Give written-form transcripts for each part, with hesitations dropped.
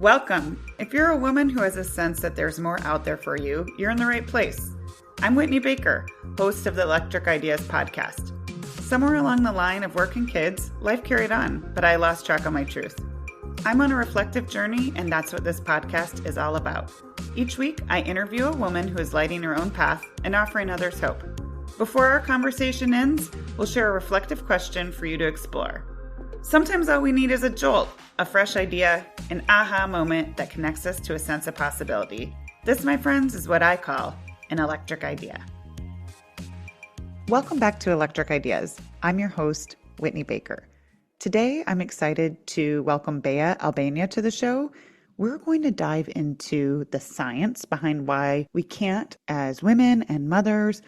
Welcome. If you're a woman who has a sense that there's more out there for you, you're in the right place. I'm Whitney Baker, host of the Electric Ideas podcast. Somewhere along the line of work and kids, life carried on, but I lost track of my truth. I'm on a reflective journey, and that's what this podcast is all about. Each week, I interview a woman who is lighting her own path and offering others hope. Before our conversation ends, we'll share a reflective question for you to explore. Sometimes all we need is a jolt, a fresh idea, an aha moment that connects us to a sense of possibility. This, my friends, is what I call an electric idea. Welcome back to Electric Ideas. I'm your host, Whitney Baker. Today, I'm excited to welcome Beatriz Albina to the show. We're going to dive into the science behind why we can't, as women and mothers,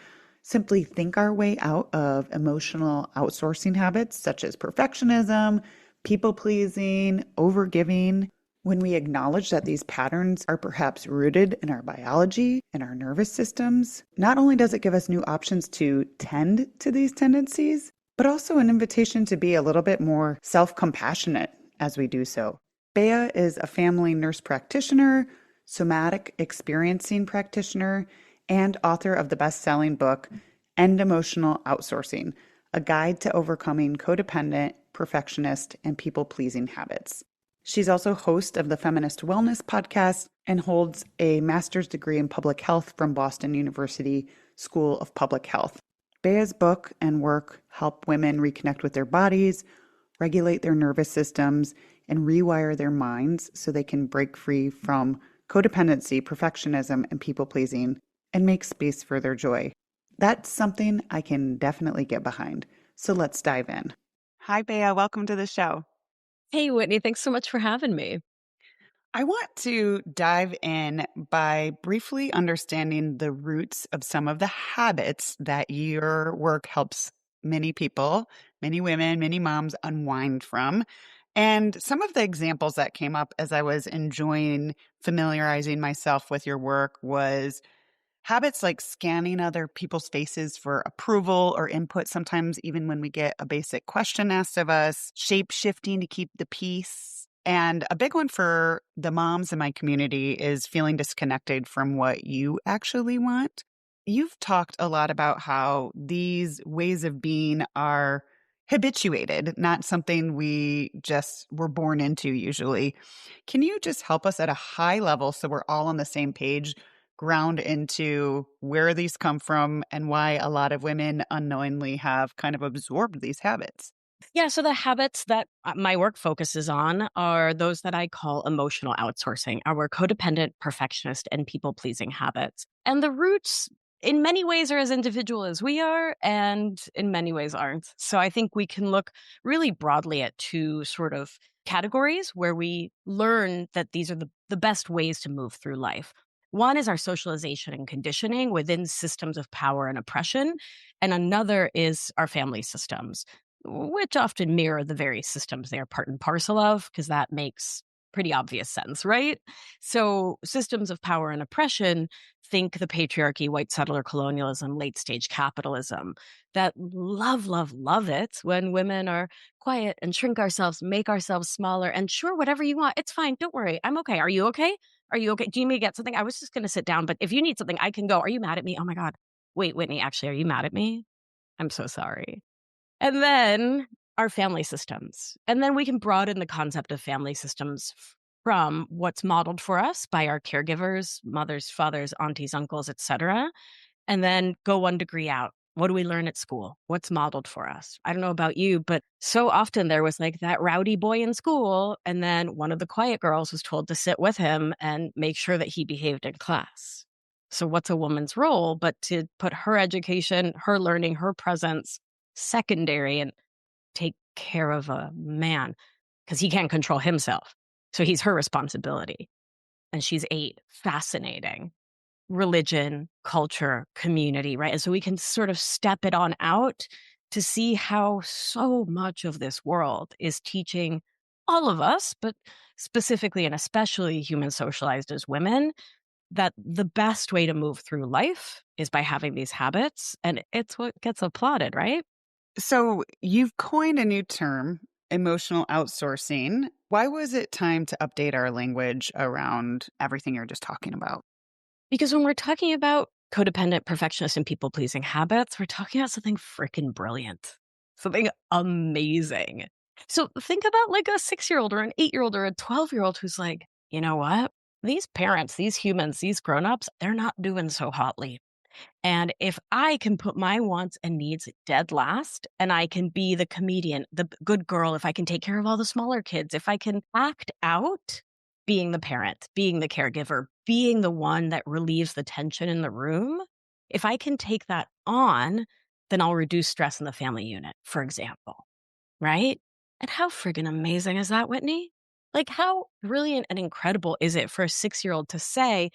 simply think our way out of emotional outsourcing habits such as perfectionism, people-pleasing, overgiving. When we acknowledge that these patterns are perhaps rooted in our biology and our nervous systems, not only does it give us new options to tend to these tendencies, but also an invitation to be a little bit more self-compassionate as we do so. Bea is a family nurse practitioner, somatic experiencing practitioner, and author of the best-selling book, End Emotional Outsourcing, a guide to overcoming codependent, perfectionist, and people-pleasing habits. She's also host of the Feminist Wellness podcast and holds a master's degree in public health from Boston University School of Public Health. Bea's book and work help women reconnect with their bodies, regulate their nervous systems, and rewire their minds so they can break free from codependency, perfectionism, and people-pleasing, and make space for their joy. That's something I can definitely get behind. So let's dive in. Hi, Bea. Welcome to the show. Hey, Whitney. Thanks so much for having me. I want to dive in by briefly understanding the roots of some of the habits that your work helps many people, many women, many moms unwind from. And some of the examples that came up as I was enjoying familiarizing myself with your work was habits like scanning other people's faces for approval or input, sometimes even when we get a basic question asked of us, shape shifting to keep the peace. And a big one for the moms in my community is feeling disconnected from what you actually want. You've talked a lot about how these ways of being are habituated, not something we just were born into usually. Can you just help us at a high level so we're all on the same page, ground into where these come from and why a lot of women unknowingly have kind of absorbed these habits? Yeah, so the habits that my work focuses on are those that I call emotional outsourcing, our codependent, perfectionist, and people-pleasing habits. And the roots, in many ways, are as individual as we are, and in many ways aren't. So I think we can look really broadly at two sort of categories where we learn that these are the best ways to move through life. One is our socialization and conditioning within systems of power and oppression, and another is our family systems, which often mirror the very systems they are part and parcel of, because that makes pretty obvious sense, right? So systems of power and oppression, think the patriarchy, white settler colonialism, late stage capitalism, that love it when women are quiet and shrink ourselves, make ourselves smaller, and sure, whatever you want, it's fine, don't worry, I'm okay. Are you okay? Are you okay? Do you need me to get something? I was just going to sit down, but if you need something, I can go. Are you mad at me? Oh my God. Wait, Whitney, actually, are you mad at me? I'm so sorry. And then our family systems. And then we can broaden the concept of family systems from what's modeled for us by our caregivers, mothers, fathers, aunties, uncles, etc., and then go one degree out. What do we learn at school? What's modeled for us? I don't know about you, but so often there was like that rowdy boy in school, and then one of the quiet girls was told to sit with him and make sure that he behaved in class. So what's a woman's role but to put her education, her learning, her presence secondary and take care of a man because he can't control himself. So he's her responsibility. And she's 8. Fascinating. Religion, culture, community, right? And so we can sort of step it on out to see how so much of this world is teaching all of us, but specifically and especially human socialized as women, that the best way to move through life is by having these habits. And it's what gets applauded, right? So you've coined a new term, emotional outsourcing. Why was it time to update our language around everything you're just talking about? Because when we're talking about codependent, perfectionist, and people pleasing habits, we're talking about something freaking brilliant, something amazing. So think about like a 6-year-old or an 8-year-old or a 12-year-old who's like, you know what? These parents, these humans, these grown-ups, they're not doing so hotly. And if I can put my wants and needs dead last, and I can be the comedian, the good girl, if I can take care of all the smaller kids, if I can act out being the parent, being the caregiver, being the one that relieves the tension in the room, if I can take that on, then I'll reduce stress in the family unit, for example. Right? And how friggin' amazing is that, Whitney? Like, how brilliant and incredible is it for a 6-year-old to say,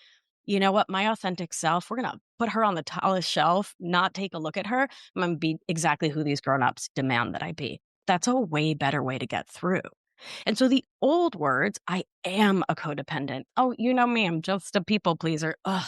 you know what, my authentic self, we're gonna put her on the tallest shelf, not take a look at her. I'm gonna be exactly who these grown-ups demand that I be. That's a way better way to get through. And so the old words, I am a codependent. Oh, you know me, I'm just a people pleaser. Ugh,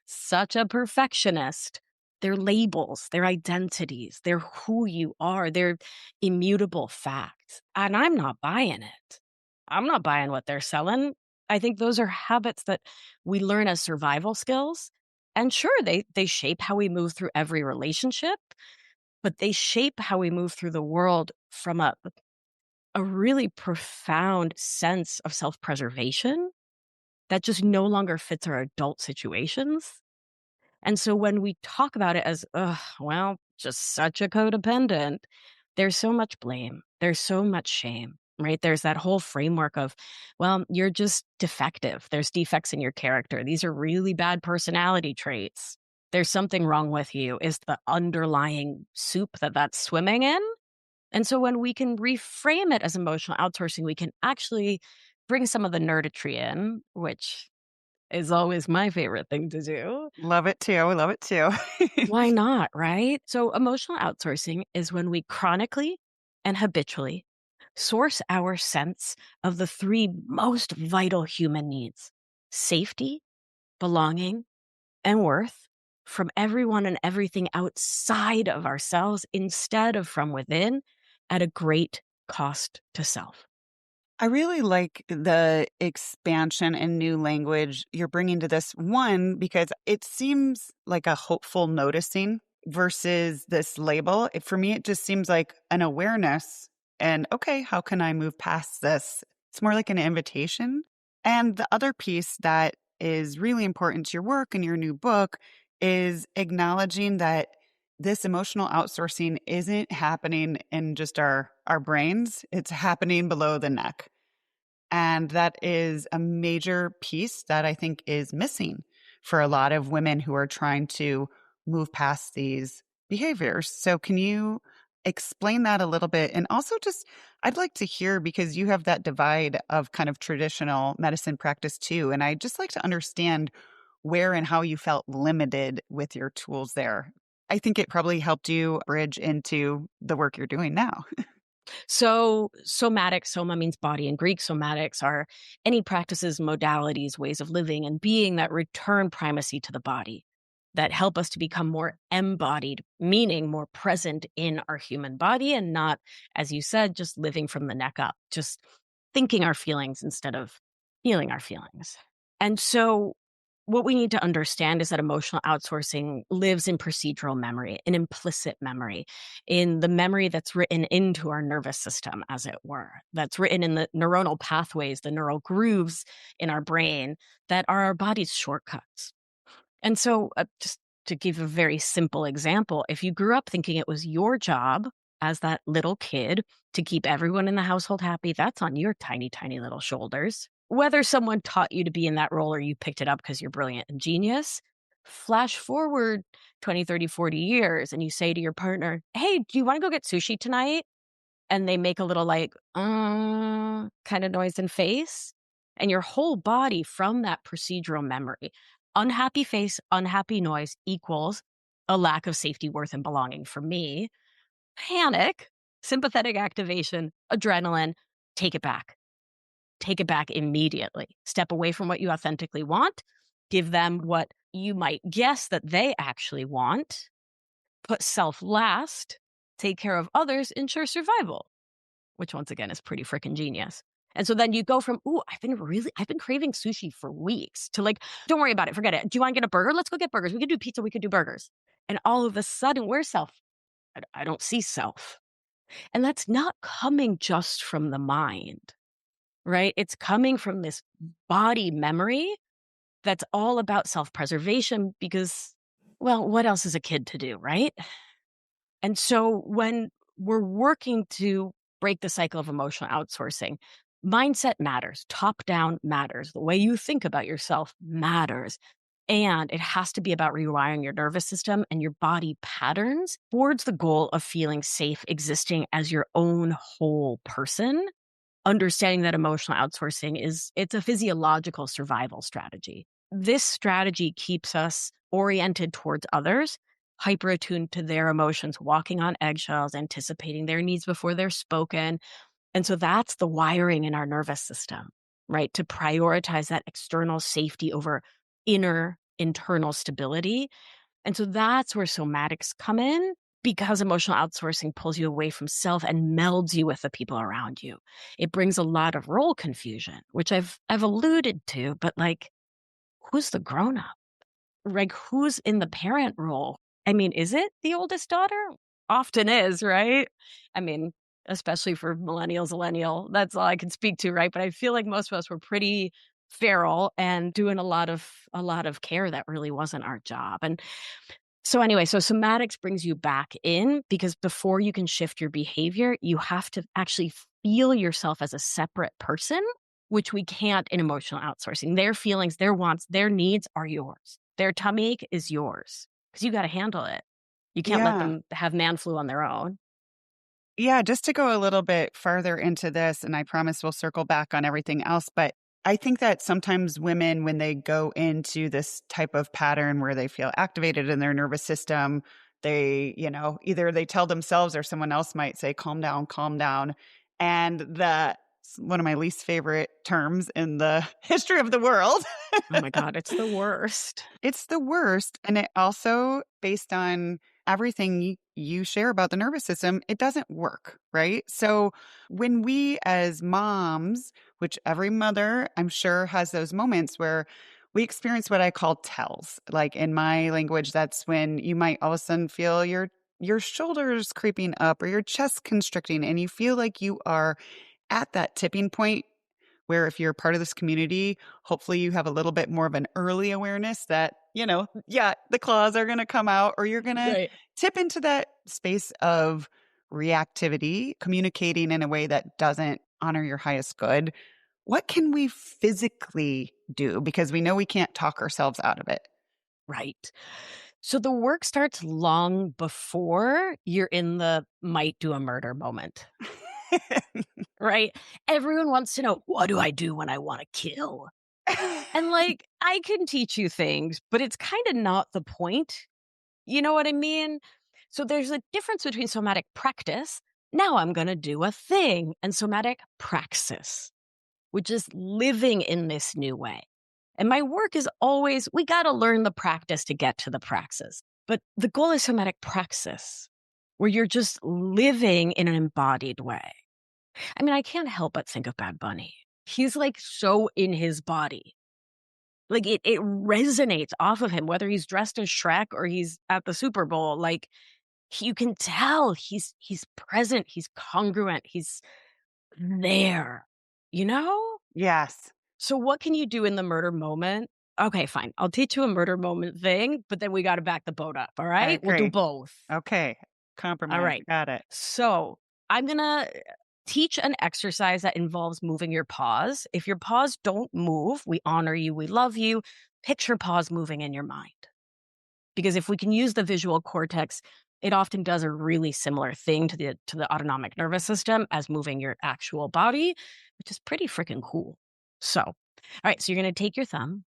such a perfectionist. They're labels, they're identities, they're who you are, they're immutable facts. And I'm not buying it. I'm not buying what they're selling. I think those are habits that we learn as survival skills. And sure, they shape how we move through every relationship, but they shape how we move through the world from a really profound sense of self-preservation that just no longer fits our adult situations. And so when we talk about it as, ugh, well, just such a codependent, there's so much blame. There's so much shame, right? There's that whole framework of, well, you're just defective. There's defects in your character. These are really bad personality traits. There's something wrong with you, is the underlying soup that's swimming in. And so when we can reframe it as emotional outsourcing, we can actually bring some of the nerditry in, which is always my favorite thing to do. Love it too. Love it too. Why not, right? So emotional outsourcing is when we chronically and habitually source our sense of the three most vital human needs: safety, belonging, and worth from everyone and everything outside of ourselves instead of from within, at a great cost to self. I really like the expansion and new language you're bringing to this one because it seems like a hopeful noticing versus this label. For me, it just seems like an awareness and, okay, how can I move past this? It's more like an invitation. And the other piece that is really important to your work and your new book is acknowledging that this emotional outsourcing isn't happening in just our brains. It's happening below the neck. And that is a major piece that I think is missing for a lot of women who are trying to move past these behaviors. So, can you explain that a little bit? And also, just I'd like to hear because you have that divide of kind of traditional medicine practice too. And I'd just like to understand where and how you felt limited with your tools there. I think it probably helped you bridge into the work you're doing now. So, somatic, soma means body in Greek. Somatics are any practices, modalities, ways of living and being that return primacy to the body, that help us to become more embodied, meaning more present in our human body and not, as you said, just living from the neck up, just thinking our feelings instead of feeling our feelings. And so, what we need to understand is that emotional outsourcing lives in procedural memory, in implicit memory, in the memory that's written into our nervous system, as it were, that's written in the neuronal pathways, the neural grooves in our brain that are our body's shortcuts. And so, just to give a very simple example, if you grew up thinking it was your job as that little kid to keep everyone in the household happy, that's on your tiny, tiny little shoulders. Whether someone taught you to be in that role or you picked it up because you're brilliant and genius, flash forward 20, 30, 40 years and you say to your partner, hey, do you want to go get sushi tonight? And they make a little like, kind of noise and face. And your whole body from that procedural memory, unhappy face, unhappy noise equals a lack of safety, worth, and belonging for me. Panic, sympathetic activation, adrenaline, take it back. Take it back immediately. Step away from what you authentically want. Give them what you might guess that they actually want. Put self last. Take care of others. Ensure survival. which once again is pretty freaking genius. And so then you go from, ooh, I've been craving sushi for weeks to like, don't worry about it, forget it. Do you want to get a burger? Let's go get burgers. We could do pizza, we could do burgers. And all of a sudden, where's self? I don't see self. And that's not coming just from the mind, right? It's coming from this body memory that's all about self preservation because, well, what else is a kid to do, right? And so when we're working to break the cycle of emotional outsourcing, mindset matters, top down matters. The way you think about yourself matters. And it has to be about rewiring your nervous system and your body patterns towards the goal of feeling safe existing as your own whole person. Understanding that emotional outsourcing it's a physiological survival strategy. This strategy keeps us oriented towards others, hyper attuned to their emotions, walking on eggshells, anticipating their needs before they're spoken. And so that's the wiring in our nervous system, right? To prioritize that external safety over inner internal stability. And so that's where somatics come in because emotional outsourcing pulls you away from self and melds you with the people around you. It brings a lot of role confusion, which I've alluded to, but like, who's the grown up? Like, who's in the parent role? I mean, is it the oldest daughter? Often is, right? I mean, especially for millennial, that's all I can speak to, right? But I feel like most of us were pretty feral and doing a lot of care that really wasn't our job. And so anyway, so somatics brings you back in because before you can shift your behavior, you have to actually feel yourself as a separate person, which we can't in emotional outsourcing. Their feelings, their wants, their needs are yours. Their tummy ache is yours because you got to handle it. You can't let Yeah. them have man flu on their own. Yeah, just to go a little bit further into this, and I promise we'll circle back on everything else, but I think that sometimes women, when they go into this type of pattern where they feel activated in their nervous system, they, either they tell themselves or someone else might say, calm down, calm down. And one of my least favorite terms in the history of the world. Oh my God, it's the worst. It's the worst, and it also, based on everything you share about the nervous system, it doesn't work, right? So, when we as moms, which every mother, I'm sure, has those moments where we experience what I call tells. Like in my language, that's when you might all of a sudden feel your shoulders creeping up or your chest constricting, and you feel like you are at that tipping point where if you're part of this community, hopefully you have a little bit more of an early awareness that, yeah, the claws are going to come out or you're going to Right. tip into that space of reactivity, communicating in a way that doesn't honor your highest good. What can we physically do? Because we know we can't talk ourselves out of it. Right. So the work starts long before you're in the might do a murder moment. Right? Everyone wants to know, what do I do when I want to kill? And like, I can teach you things, but it's kind of not the point. You know what I mean? So there's a difference between somatic practice. Now I'm going to do a thing, and somatic praxis, which is living in this new way. And my work is always, we got to learn the practice to get to the praxis. But the goal is somatic praxis, where you're just living in an embodied way. I mean, I can't help but think of Bad Bunny. He's like so in his body. Like it resonates off of him, whether he's dressed as Shrek or he's at the Super Bowl. Like you can tell he's present, he's congruent, he's there, you know? Yes. So what can you do in the murder moment? Okay, fine. I'll teach you a murder moment thing, but then we got to back the boat up. All I right. We'll do agree. both. Okay. All Compromise. right. Got it. So I'm going to teach an exercise that involves moving your paws. If your paws don't move, we honor you, we love you. Picture paws moving in your mind. Because if we can use the visual cortex, it often does a really similar thing to the autonomic nervous system as moving your actual body, which is pretty freaking cool. So, all right, so you're going to take your thumb,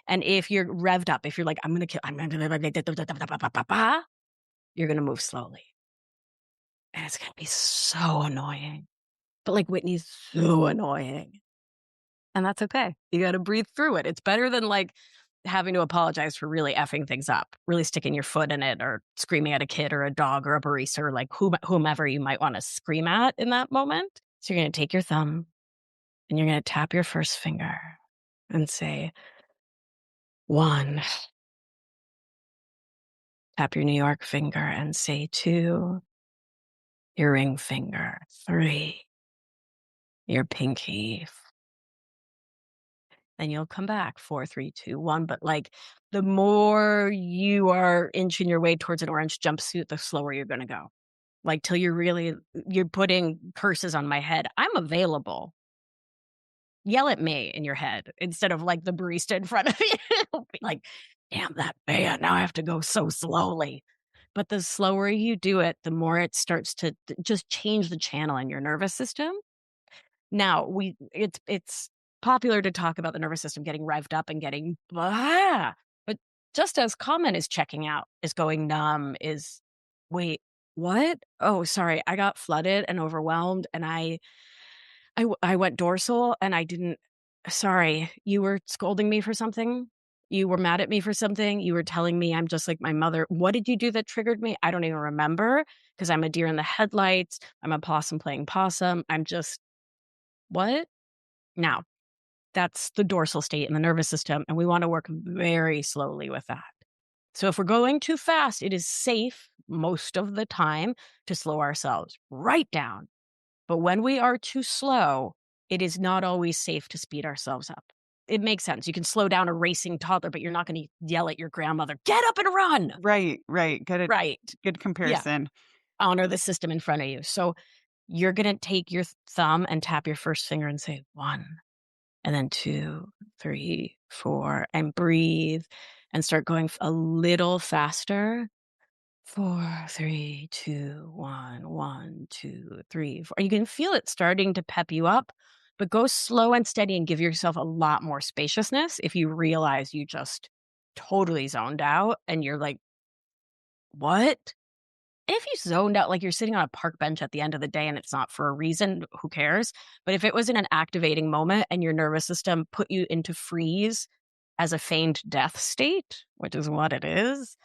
and if you're revved up, if you're like, I'm going to kill, you're going to move slowly. And it's going to be so annoying. But like Whitney's so annoying. And that's okay. You got to breathe through it. It's better than like having to apologize for really effing things up, really sticking your foot in it or screaming at a kid or a dog or a barista or like whomever you might want to scream at in that moment. So you're going to take your thumb and you're going to tap your first finger and say, 1. Tap your New York finger and say 2. Your ring finger. 3. Your pinky. Then you'll come back 4, 3, 2, 1. But like the more you are inching your way towards an orange jumpsuit, the slower you're going to go. Like till you're putting curses on my head. I'm available. Yell at me in your head instead of like the barista in front of you. Be like, damn that bad. Now I have to go so slowly. But the slower you do it, the more it starts to just change the channel in your nervous system. Now it's popular to talk about the nervous system getting revved up and getting but just as common as checking out is going numb is wait, what? Oh, sorry, I got flooded and overwhelmed and I went dorsal and I didn't. Sorry, you were scolding me for something. You were mad at me for something. You were telling me I'm just like my mother. What did you do that triggered me? I don't even remember because I'm a deer in the headlights. I'm a possum playing possum. I'm just what? Now, that's the dorsal state in the nervous system, and we want to work very slowly with that. So if we're going too fast, it is safe most of the time to slow ourselves right down. But when we are too slow, it is not always safe to speed ourselves up. It makes sense. You can slow down a racing toddler, but you're not going to yell at your grandmother, get up and run. Right. Right. Good comparison. Yeah. Honor the system in front of you. So you're going to take your thumb and tap your first finger and say 1, and then 2, 3, 4, and breathe and start going a little faster. 4, 3, 2, 1, 1, 2, 3, 4. You can feel it starting to pep you up, but go slow and steady and give yourself a lot more spaciousness if you realize you just totally zoned out and you're like, what? If you zoned out, like you're sitting on a park bench at the end of the day and it's not for a reason, who cares? But if it was in an activating moment and your nervous system put you into freeze as a feigned death state, which is what it is,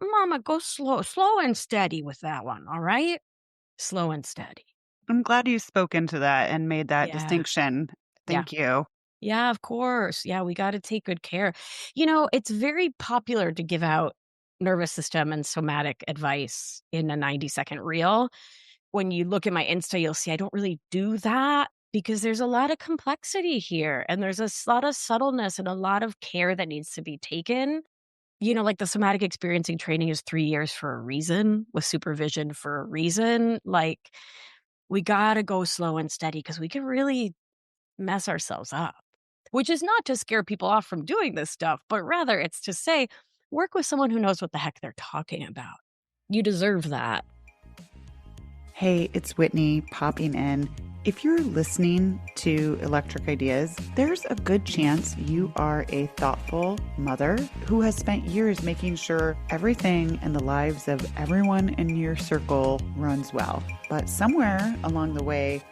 Mama, go slow and steady with that one, all right? Slow and steady. I'm glad you spoke into that and made that Yeah. distinction. Yeah. Thank you. Yeah, of course. Yeah, we got to take good care. It's very popular to give out nervous system and somatic advice in a 90-second reel. When you look at my Insta, you'll see I don't really do that because there's a lot of complexity here and there's a lot of subtleness and a lot of care that needs to be taken. Like the somatic experiencing training is 3 years for a reason with supervision for a reason. Like we got to go slow and steady because we can really mess ourselves up, which is not to scare people off from doing this stuff, but rather it's to say, work with someone who knows what the heck they're talking about. You deserve that. Hey, it's Whitney popping in. If you're listening to Electric Ideas, there's a good chance you are a thoughtful mother who has spent years making sure everything in the lives of everyone in your circle runs well. But somewhere along the way,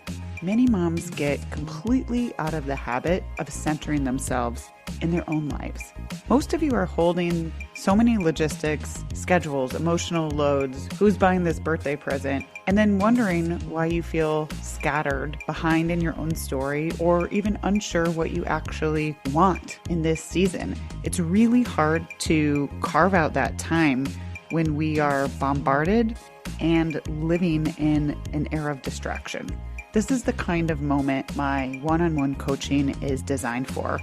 many moms get completely out of the habit of centering themselves in their own lives. Most of you are holding so many logistics, schedules, emotional loads, who's buying this birthday present, and then wondering why you feel scattered, behind in your own story, or even unsure what you actually want in this season. It's really hard to carve out that time when we are bombarded and living in an era of distraction. This is the kind of moment my one-on-one coaching is designed for.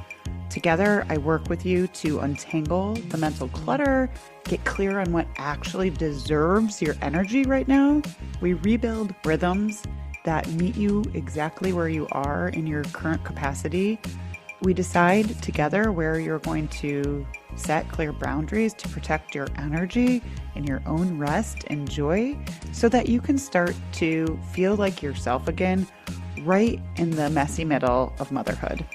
Together, I work with you to untangle the mental clutter, get clear on what actually deserves your energy right now. We rebuild rhythms that meet you exactly where you are in your current capacity. We decide together where you're going to set clear boundaries to protect your energy and your own rest and joy so that you can start to feel like yourself again right in the messy middle of motherhood.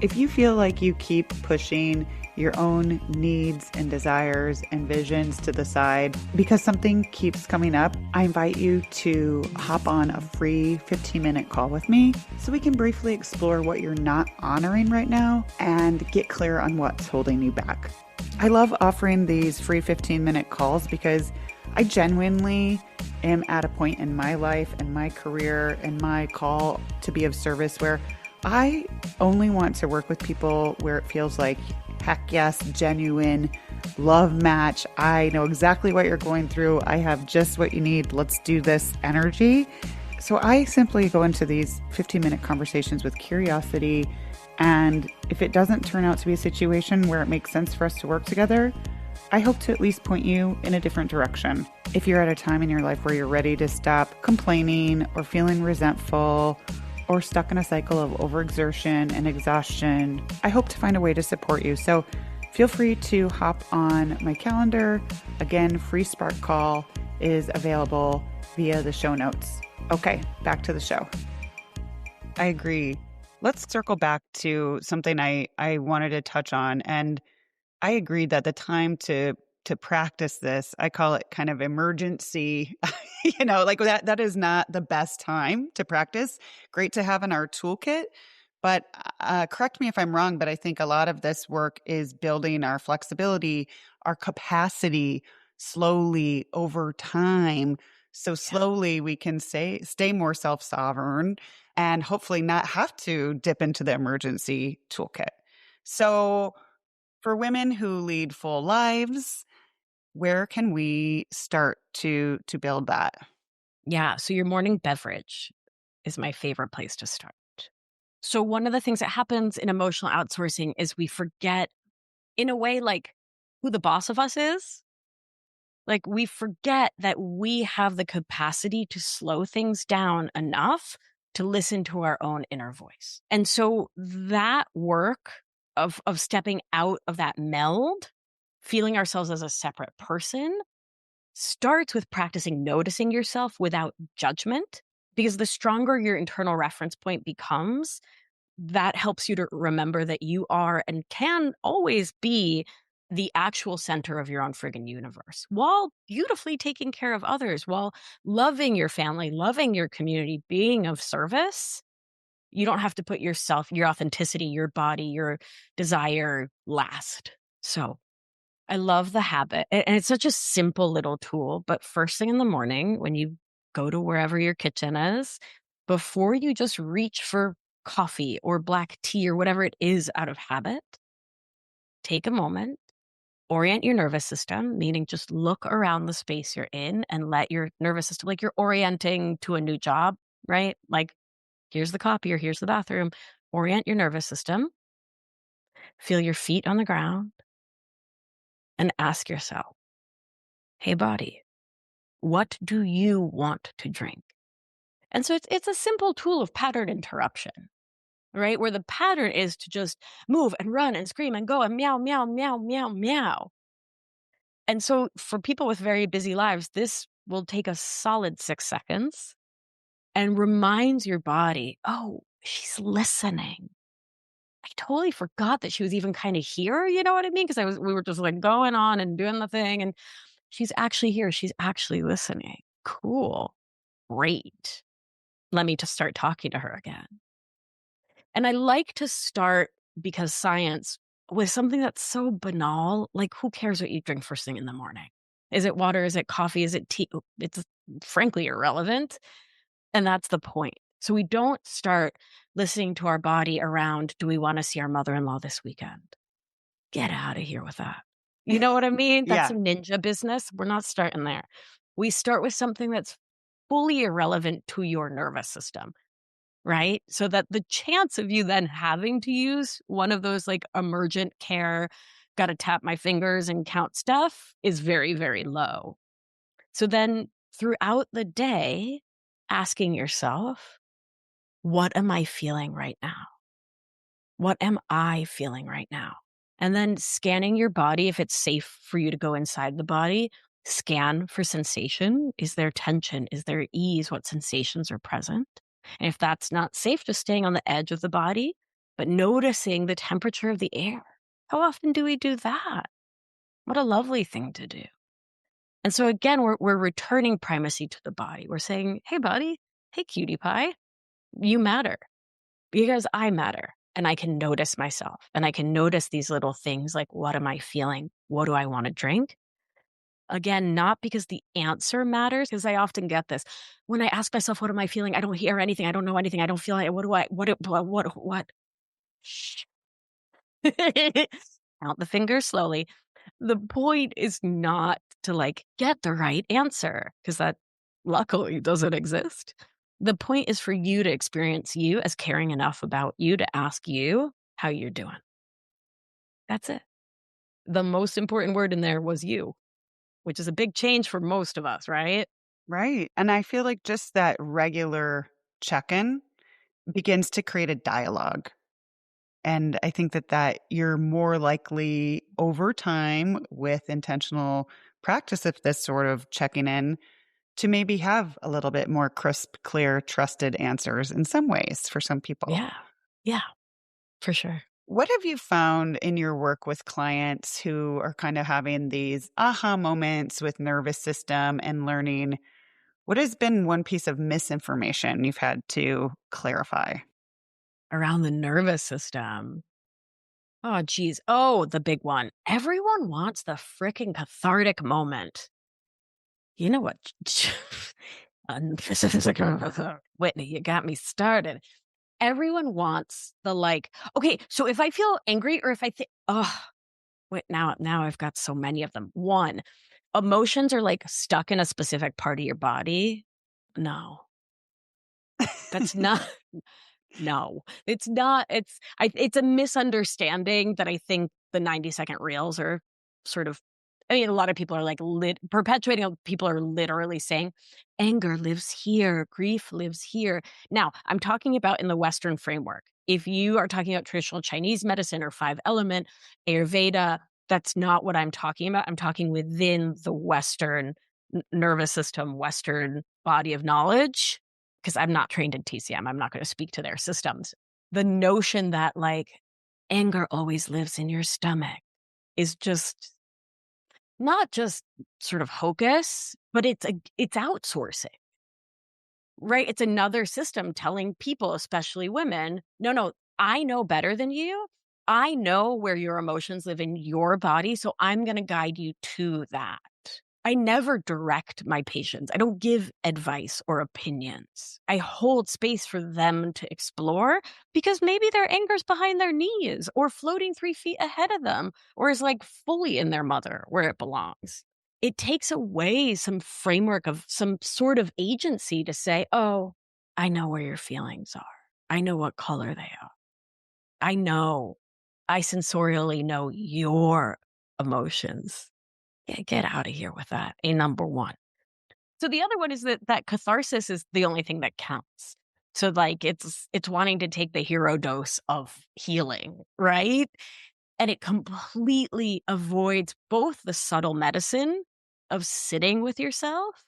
If you feel like you keep pushing your own needs and desires and visions to the side because something keeps coming up, I invite you to hop on a free 15-minute call with me so we can briefly explore what you're not honoring right now and get clear on what's holding you back. I love offering these free 15-minute calls because I genuinely am at a point in my life and my career and my call to be of service where I only want to work with people where it feels like, heck yes, genuine love match. I know exactly what you're going through. I have just what you need. Let's do this energy. So I simply go into these 15-minute conversations with curiosity. And if it doesn't turn out to be a situation where it makes sense for us to work together, I hope to at least point you in a different direction. If you're at a time in your life where you're ready to stop complaining or feeling resentful or stuck in a cycle of overexertion and exhaustion, I hope to find a way to support you. So feel free to hop on my calendar. Again, free Spark Call is available via the show notes. Okay, back to the show. I agree. Let's circle back to something I wanted to touch on. And I agree that the time to practice this, I call it kind of emergency, like that is not the best time to practice. Great to have in our toolkit, but correct me if I'm wrong, but I think a lot of this work is building our flexibility, our capacity slowly over time. So slowly we can stay more self-sovereign and hopefully not have to dip into the emergency toolkit. So for women who lead full lives, where can we start to build that? Yeah. So your morning beverage is my favorite place to start. So one of the things that happens in emotional outsourcing is we forget, in a way, like who the boss of us is. Like we forget that we have the capacity to slow things down enough to listen to our own inner voice. And so that work of stepping out of that meld, feeling ourselves as a separate person, starts with practicing noticing yourself without judgment, because the stronger your internal reference point becomes, that helps you to remember that you are and can always be the actual center of your own friggin' universe, while beautifully taking care of others, while loving your family, loving your community, being of service. You don't have to put yourself, your authenticity, your body, your desire last. So I love the habit. And it's such a simple little tool. But first thing in the morning, when you go to wherever your kitchen is, before you just reach for coffee or black tea or whatever it is out of habit, take a moment, orient your nervous system, meaning just look around the space you're in and let your nervous system, like you're orienting to a new job, right? Like, here's the copier, here's the bathroom. Orient your nervous system, feel your feet on the ground, and ask yourself, hey, body, what do you want to drink? And so it's a simple tool of pattern interruption, right? Where the pattern is to just move and run and scream and go and meow, meow, meow, meow, meow. And so for people with very busy lives, this will take a solid 6 seconds and reminds your body, oh, she's listening. I totally forgot that she was even kind of here. You know what I mean? Because we were just like going on and doing the thing, and she's actually here. She's actually listening. Cool. Great. Let me just start talking to her again. And I like to start, because science, with something that's so banal, like who cares what you drink first thing in the morning? Is it water? Is it coffee? Is it tea? It's frankly irrelevant. And that's the point. So we don't start listening to our body around, do we want to see our mother-in-law this weekend? Get out of here with that. You know what I mean? That's Yeah. some ninja business. We're not starting there. We start with something that's fully irrelevant to your nervous system, right? So that the chance of you then having to use one of those like emergent care, got to tap my fingers and count stuff is very, very low. So then throughout the day, asking yourself, what am I feeling right now? What am I feeling right now? And then scanning your body, if it's safe for you to go inside the body, scan for sensation. Is there tension? Is there ease? What sensations are present? And if that's not safe, just staying on the edge of the body, but noticing the temperature of the air. How often do we do that? What a lovely thing to do. And so again, we're returning primacy to the body. We're saying, hey, buddy, hey, cutie pie, you matter because I matter. And I can notice myself and I can notice these little things like, what am I feeling? What do I want to drink? Again, not because the answer matters, because I often get this. When I ask myself, what am I feeling? I don't hear anything. I don't know anything. I don't feel it. What? Shh. Count the fingers slowly. The point is not to like get the right answer, because that luckily doesn't exist. The point is for you to experience you as caring enough about you to ask you how you're doing. That's it. The most important word in there was you, which is a big change for most of us, right? Right. And I feel like just that regular check-in begins to create a dialogue. And I think that you're more likely over time with intentional practice of this sort of checking in to maybe have a little bit more crisp, clear, trusted answers in some ways for some people. Yeah. Yeah, for sure. What have you found in your work with clients who are kind of having these aha moments with nervous system and learning? What has been one piece of misinformation you've had to clarify? Around the nervous system. Oh, geez. Oh, the big one. Everyone wants the freaking cathartic moment. You know what? Whitney, you got me started. Everyone wants the like, okay, so if I feel angry or if I think, oh, wait, now I've got so many of them. One, emotions are like stuck in a specific part of your body. No, that's not. No, it's not. It's a misunderstanding that I think the 90-second reels are sort of. I mean, a lot of people are like perpetuating. People are literally saying, anger lives here, grief lives here. Now, I'm talking about in the Western framework. If you are talking about traditional Chinese medicine or five element, Ayurveda, that's not what I'm talking about. I'm talking within the Western nervous system, Western body of knowledge, because I'm not trained in TCM. I'm not going to speak to their systems. The notion that like anger always lives in your stomach is just not just sort of hocus, but it's outsourcing, right? It's another system telling people, especially women, no, I know better than you. I know where your emotions live in your body, so I'm going to guide you to that. I never direct my patients. I don't give advice or opinions. I hold space for them to explore because maybe their anger's behind their knees or floating 3 feet ahead of them or is like fully in their mother where it belongs. It takes away some framework of some sort of agency to say, oh, I know where your feelings are. I know what color they are. I know. I sensorially know your emotions. Get out of here with that. A number one. So the other one is that catharsis is the only thing that counts. So like it's wanting to take the hero dose of healing, right? And it completely avoids both the subtle medicine of sitting with yourself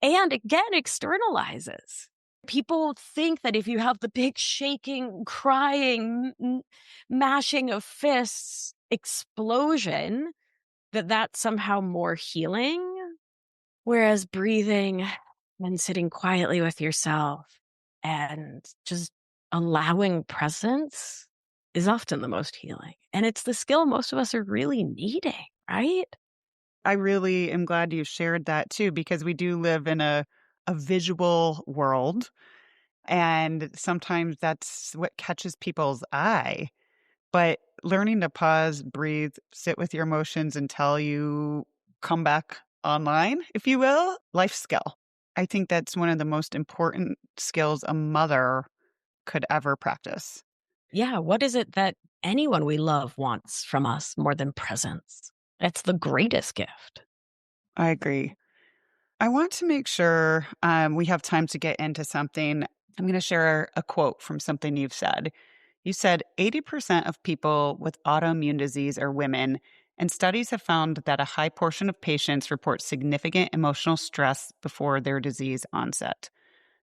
and again externalizes. People think that if you have the big shaking, crying, mashing of fists explosion, that that's somehow more healing. Whereas breathing and sitting quietly with yourself and just allowing presence is often the most healing. And it's the skill most of us are really needing, right? I really am glad you shared that too, because we do live in a visual world. And sometimes that's what catches people's eye. But learning to pause, breathe, sit with your emotions until you come back online, if you will, life skill. I think that's one of the most important skills a mother could ever practice. Yeah. What is it that anyone we love wants from us more than presence? That's the greatest gift. I agree. I want to make sure we have time to get into something. I'm going to share a quote from something you've said. You said 80% of people with autoimmune disease are women, and studies have found that a high portion of patients report significant emotional stress before their disease onset.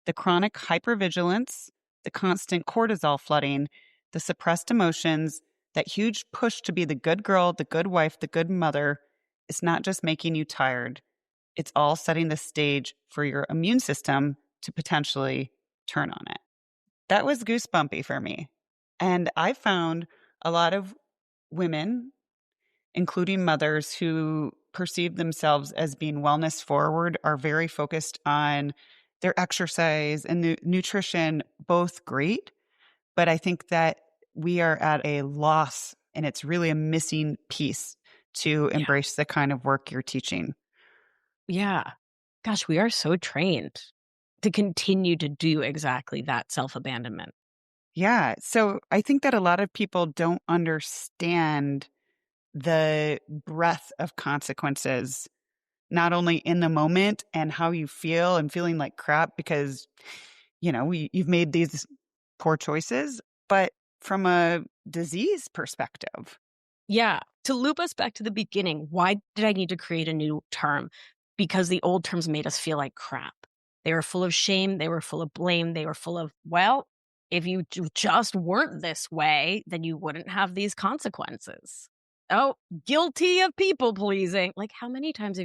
The chronic hypervigilance, the constant cortisol flooding, the suppressed emotions, that huge push to be the good girl, the good wife, the good mother, is not just making you tired. It's all setting the stage for your immune system to potentially turn on it. That was goosebumpy for me. And I found a lot of women, including mothers who perceive themselves as being wellness forward, are very focused on their exercise and nutrition, both great. But I think that we are at a loss and it's really a missing piece to Yeah. embrace the kind of work you're teaching. Yeah. Gosh, we are so trained to continue to do exactly that self-abandonment. Yeah. So I think that a lot of people don't understand the breadth of consequences, not only in the moment and how you feel and feeling like crap because, you've made these poor choices, but from a disease perspective. Yeah. To loop us back to the beginning, why did I need to create a new term? Because the old terms made us feel like crap. They were full of shame. They were full of blame. They were full of, well, if you just weren't this way, then you wouldn't have these consequences. Oh, guilty of people pleasing. Like, how many times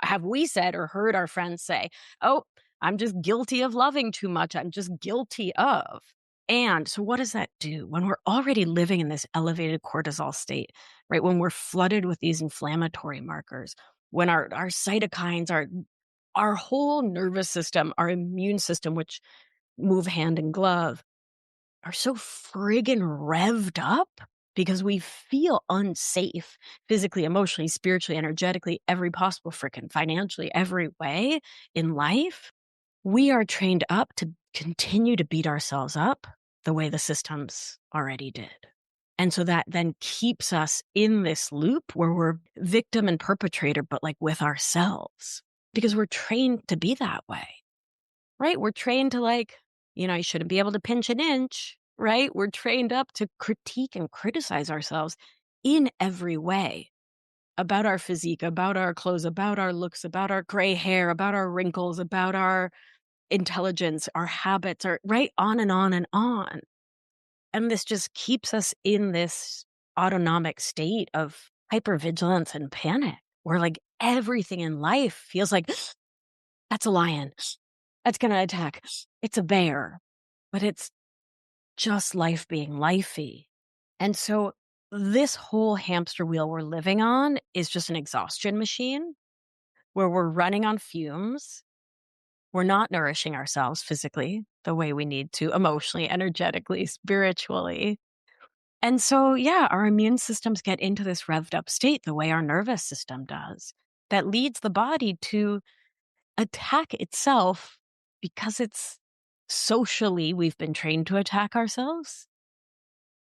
have we said or heard our friends say, oh, I'm just guilty of loving too much. I'm just guilty of. And so what does that do when we're already living in this elevated cortisol state, right? When we're flooded with these inflammatory markers, when our cytokines, our whole nervous system, our immune system, which move hand in glove, are so friggin' revved up because we feel unsafe physically, emotionally, spiritually, energetically, every possible frickin' financially, every way in life. We are trained up to continue to beat ourselves up the way the systems already did. And so that then keeps us in this loop where we're victim and perpetrator, but like with ourselves, because we're trained to be that way, right? We're trained to like, you shouldn't be able to pinch an inch, right? We're trained up to critique and criticize ourselves in every way about our physique, about our clothes, about our looks, about our gray hair, about our wrinkles, about our intelligence, our habits, are right on and on and on. And this just keeps us in this autonomic state of hypervigilance and panic where like everything in life feels like that's a lion. That's going to attack. It's a bear. But it's just life being lifey. And so this whole hamster wheel we're living on is just an exhaustion machine where we're running on fumes. We're not nourishing ourselves physically the way we need to, emotionally, energetically, spiritually. And so, yeah, our immune systems get into this revved up state the way our nervous system does. That leads the body to attack itself because it's socially, we've been trained to attack ourselves.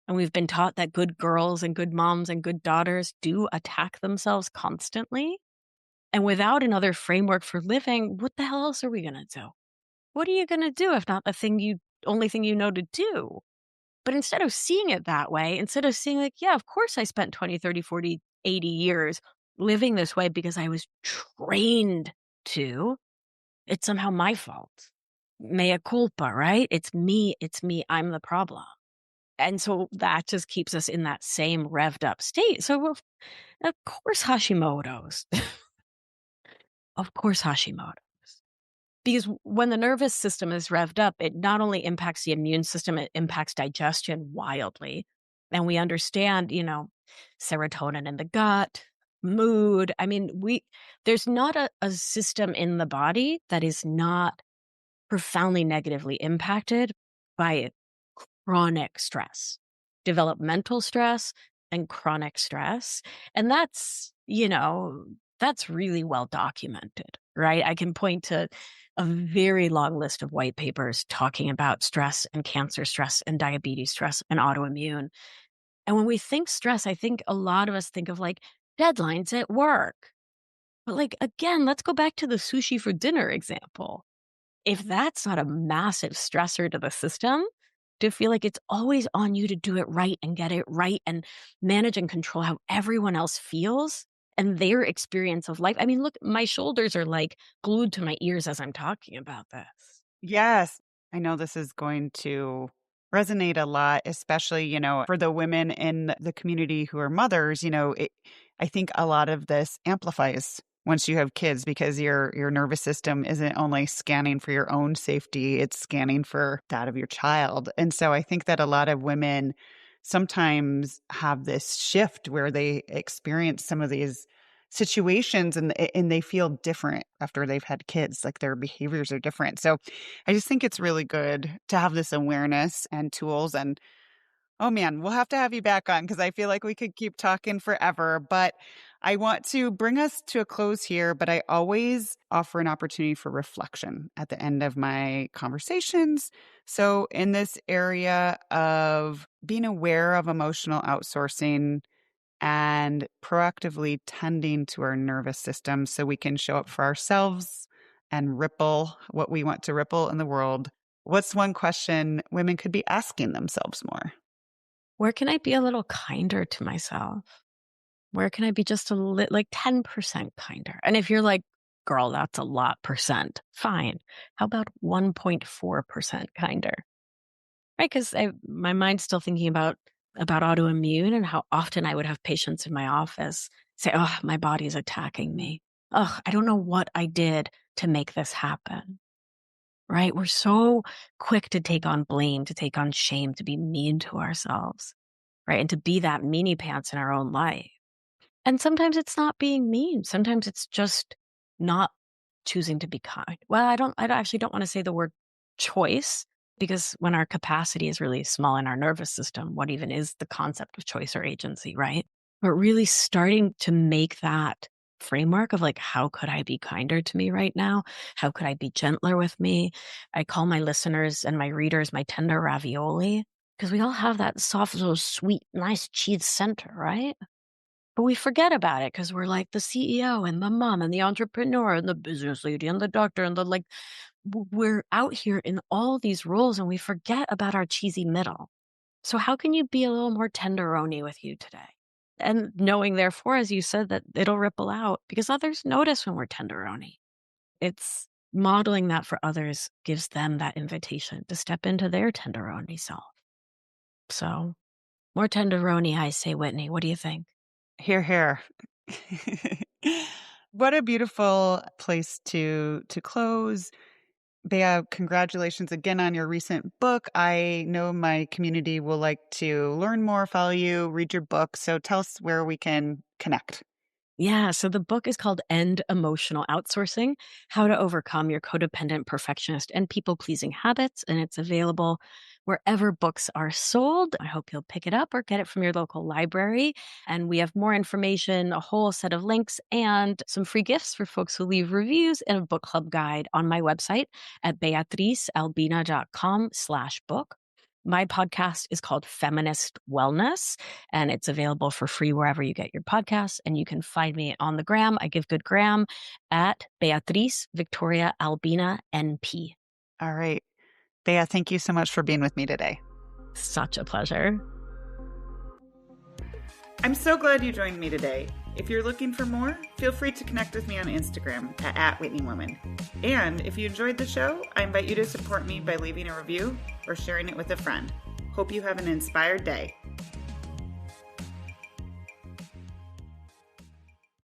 And we've been taught that good girls and good moms and good daughters do attack themselves constantly. And without another framework for living, what the hell else are we going to do? What are you going to do if not the only thing you know to do? But instead of seeing it that way, instead of seeing like, yeah, of course I spent 20, 30, 40, 80 years living this way because I was trained to, it's somehow my fault. Mea culpa, right? It's me, I'm the problem. And so that just keeps us in that same revved up state. So of course Hashimoto's. Of course Hashimoto's. Because when the nervous system is revved up, it not only impacts the immune system, it impacts digestion wildly. And we understand, serotonin in the gut, mood. I mean, there's not a system in the body that is not profoundly negatively impacted by chronic stress, developmental stress and chronic stress. And that's really well documented, right? I can point to a very long list of white papers talking about stress and cancer stress and diabetes stress and autoimmune. And when we think stress, I think a lot of us think of like deadlines at work. But like, again, let's go back to the sushi for dinner example. If that's not a massive stressor to the system, to feel like it's always on you to do it right and get it right and manage and control how everyone else feels and their experience of life. I mean, look, my shoulders are like glued to my ears as I'm talking about this. Yes, I know this is going to resonate a lot, especially, for the women in the community who are mothers. I think a lot of this amplifies once you have kids because your nervous system isn't only scanning for your own safety, it's scanning for that of your child. And so I think that a lot of women sometimes have this shift where they experience some of these situations and they feel different after they've had kids, like their behaviors are different. So I just think it's really good to have this awareness and tools. And oh man, we'll have to have you back on because I feel like we could keep talking forever. But I want to bring us to a close here, but I always offer an opportunity for reflection at the end of my conversations. So in this area of being aware of emotional outsourcing and proactively tending to our nervous system so we can show up for ourselves and ripple what we want to ripple in the world, what's one question women could be asking themselves more? Where can I be a little kinder to myself? Where can I be just like 10% kinder? And if you're like, girl, that's a lot percent, fine. How about 1.4% kinder? Right? Because my mind's still thinking about autoimmune and how often I would have patients in my office say, oh, my body's attacking me. Oh, I don't know what I did to make this happen. Right? We're so quick to take on blame, to take on shame, to be mean to ourselves, right? And to be that meanie pants in our own life. And sometimes it's not being mean. Sometimes it's just not choosing to be kind. Well, I actually don't want to say the word choice because when our capacity is really small in our nervous system, what even is the concept of choice or agency, right? But really starting to make that framework of like, how could I be kinder to me right now? How could I be gentler with me? I call my listeners and my readers my tender ravioli because we all have that soft, little sweet, nice cheese center, right? But we forget about it because we're like the CEO and the mom and the entrepreneur and the business lady and the doctor and the like, we're out here in all these roles and we forget about our cheesy middle. So how can you be a little more tenderoni with you today? And knowing, therefore, as you said, that it'll ripple out because others notice when we're tenderoni. It's modeling that for others gives them that invitation to step into their tenderoni self. So more tenderoni, I say, Whitney. What do you think? Hear, hear. What a beautiful place to close. Bea, congratulations again on your recent book. I know my community will like to learn more, follow you, read your book. So tell us where we can connect. Yeah, so the book is called End Emotional Outsourcing: How to Overcome Your Codependent, Perfectionist, and People-Pleasing Habits, and it's available wherever books are sold. I hope you'll pick it up or get it from your local library. And we have more information, a whole set of links, and some free gifts for folks who leave reviews and a book club guide on my website at beatrizalbina.com/book. My podcast is called Feminist Wellness, and it's available for free wherever you get your podcasts. And you can find me on the gram. I give good gram at Beatriz Victoria Albina NP. All right. Bea, thank you so much for being with me today. Such a pleasure. I'm so glad you joined me today. If you're looking for more, feel free to connect with me on Instagram at @WhitneyWoman. And if you enjoyed the show, I invite you to support me by leaving a review or sharing it with a friend. Hope you have an inspired day.